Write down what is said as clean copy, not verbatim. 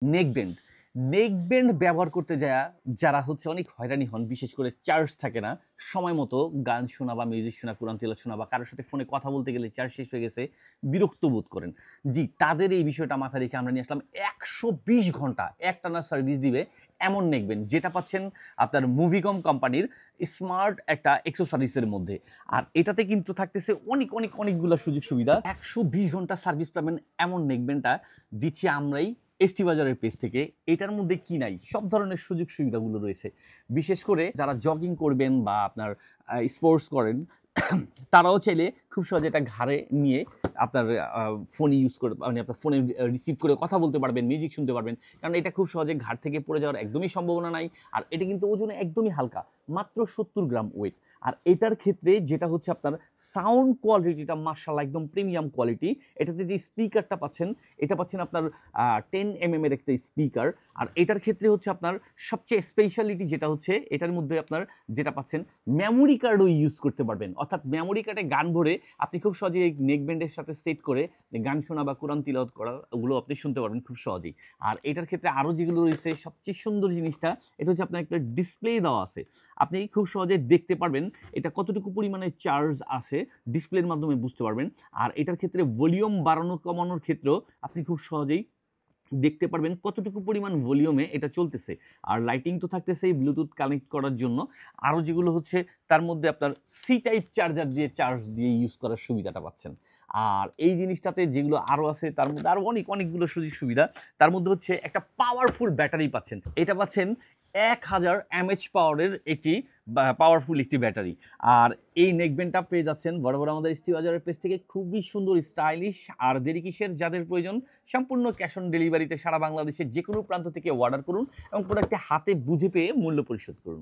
Neckband. Neckband ব্যবহার করতে যায়া যারা হচ্ছে অনেক হয়রানি হন, বিশেষ করে চার্জ থাকে না, সময় মতো গান শোনা বা মিউজিক শোনা, কোরআন তিলাওয়াত শোনা বা কারো সাথে ফোনে কথা বলতে গেলে চার্জ শেষ হয়ে গেছে, বিরক্ত বোধ করেন। জি, তাদের এই বিষয়টা মাথায় রেখে আমরা নিয়ে আসলাম ১২০ ঘন্টা একটানা সার্ভিস দিবে এমন নেকব্যান্ড, যেটা পাচ্ছেন আপনার মুভিকম কোম্পানির স্মার্ট একটা অ্যাক্সেসরিজের মধ্যে। আর এটাতে কিন্তু থাকতেছে অনেকগুলো সুযোগ সুবিধা। ১২০ ঘন্টা সার্ভিস পাবেন এমন নেকব্যান্ডটা দিচ্ছি আমরাই এসটি বাজারের পেজ থেকে। এটার মধ্যে কি নাই, সব ধরনের সুযোগ সুবিধাগুলো রয়েছে। বিশেষ করে যারা জগিং করবেন বা আপনার স্পোর্টস করেন তারাও চাইলে খুব সহজে এটা ঘাড়ে নিয়ে আপনার ফোন ইউজ করে, মানে আপনার ফোনে রিসিভ করে কথা বলতে পারবেন, মিউজিক শুনতে পারবেন। কারণ এটা খুব সহজে ঘাড় থেকে পড়ে যাওয়ার একদমই সম্ভাবনা নাই। আর এটা কিন্তু ওজনে একদমই হালকা, মাত্র ৭০ গ্রাম ওয়েট। আর এটার ক্ষেত্রে যেটা হচ্ছে আপনার সাউন্ড কোয়ালিটিটা মাশাআল্লাহ একদম প্রিমিয়াম কোয়ালিটি। এটাতে যে স্পিকারটা পাচ্ছেন, এটা পাচ্ছেন আপনার 10 mm এর একটা স্পিকার। আর এটার ক্ষেত্রে হচ্ছে আপনার সবচেয়ে স্পেশালিটি যেটা হচ্ছে, এটার মধ্যে আপনার যেটা পাচ্ছেন মেমোরি কার্ডও ইউজ করতে পারবেন। অর্থাৎ মেমোরি কার্ডে গান ভরে আপনি খুব সহজেই এই নেকব্যান্ডের সাথে সেট করে গান শোনা বা কোরআন তিলাওয়াত করা, ওগুলো আপনি শুনতে পারবেন খুব সহজেই। আর এটার ক্ষেত্রে আরও যেগুলো রয়েছে, সবচেয়ে সুন্দর জিনিসটা এটা হচ্ছে আপনার একটা ডিসপ্লে দেওয়া আছে। আপনি খুব সহজে দেখতে পারবেন এটা কতটুকু পরিমাণে চার্জ আছে, ডিসপ্লের মাধ্যমে বুঝতে পারবেন। আর এটার ক্ষেত্রে ভলিউম বাড়ানো কমানোর ক্ষেত্রেও আপনি খুব সহজেই দেখতে পারবেন কতটুকু পরিমাণ ভলিউমে এটা চলতেছে। আর লাইটিং তো থাকতেছেই ব্লুটুথ কানেক্ট করার জন্য। আরও যেগুলো হচ্ছে তার মধ্যে আপনার সি টাইপ চার্জার দিয়ে চার্জ দিয়ে ইউজ করার সুবিধাটা পাচ্ছেন। আর এই জিনিসটাতে যেগুলো আরও আছে তার মধ্যে আরও অনেকগুলো সুযোগ সুবিধা। তার মধ্যে হচ্ছে একটা পাওয়ারফুল ব্যাটারি পাচ্ছেন। এটা পাচ্ছেন ১০০০ mAh পাওয়ারের একটি পাওয়ারফুল একটি ব্যাটারি। আর এই নেকব্যান্ডটা পেয়ে যাচ্ছেন বরাবর আমাদের এসটি বাজারের পেজ থেকে, খুবই সুন্দর স্টাইলিশ। আর দেরি কিসের, যাদের প্রয়োজন সম্পূর্ণ ক্যাশ অন ডেলিভারিতে সারা বাংলাদেশের যে কোনো প্রান্ত থেকে অর্ডার করুন এবং প্রোডাক্টটি হাতে বুঝে পেয়ে মূল্য পরিশোধ করুন।